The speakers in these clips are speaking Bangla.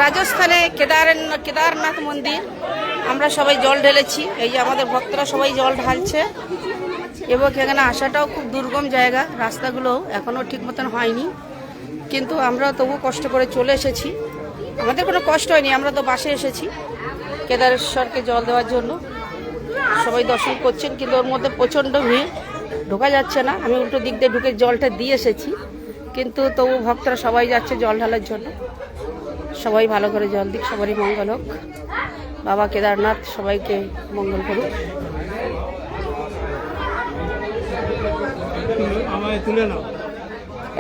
রাজস্থানে কেদারনাথ মন্দির আমরা সবাই জল ঢেলেছি। এই যে আমাদের ভক্তরা সবাই জল ঢালছে এবং এখানে আসাটাও খুব দুর্গম জায়গা, রাস্তাগুলো এখনও ঠিক মতন হয়নি, কিন্তু আমরা তবু কষ্ট করে চলে এসেছি। আমাদের কোনো কষ্ট হয়নি, আমরা তো বাসে এসেছি কেদারেশ্বরকে জল দেওয়ার জন্য। সবাই দর্শন করছেন, কিন্তু ওর মধ্যে প্রচণ্ড ভিড়, ঢোকা যাচ্ছে না। আমি উল্টো দিক দিয়ে ঢুকে জলটা দিয়ে এসেছি, কিন্তু তবু ভক্তরা সবাই যাচ্ছে জল ঢালার জন্য। সবাই ভালো করে জল দিক, সবারই মঙ্গল হোক। বাবা কেদারনাথ সবাইকে মঙ্গল করুক।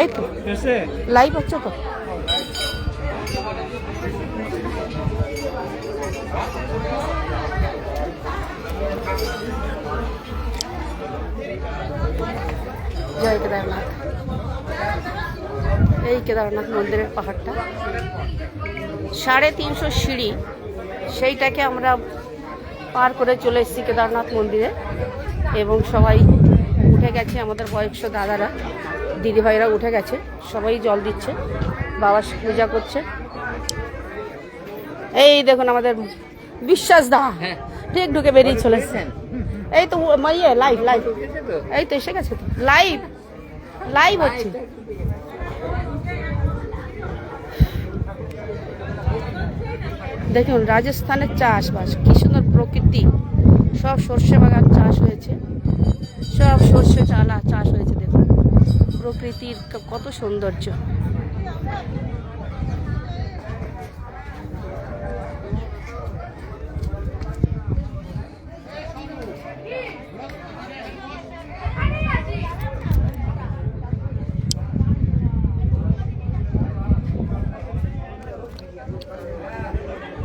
এই তো লাইভ হচ্ছে তো। জয় কেদারনাথ। এই কেদারনাথ মন্দিরের পাহাড়টা 350 সিঁড়ি, সেইটাকে আমরা পার করে চলে এসেছি কেদারনাথ মন্দিরে। এবং সবাই উঠে গেছে, আমাদের বয়স্ক দাদারা দিদিভাইরা উঠে গেছে, সবাই জল দিচ্ছে, বাবা পূজা করছে। এই দেখুন আমাদের বিশ্বাস দা ঠিক ঢুকে বেরিয়ে চলেছেন। এই তো লাইভ এই তো এসে গেছে, তো লাইভ হচ্ছে। দেখুন রাজস্থানের চাষবাস কি সুন্দর, প্রকৃতি, সব সর্ষে বাগান চাষ হয়েছে, সব সর্ষে চালা চাষ হয়েছে। দেখুন প্রকৃতির কত সৌন্দর্য।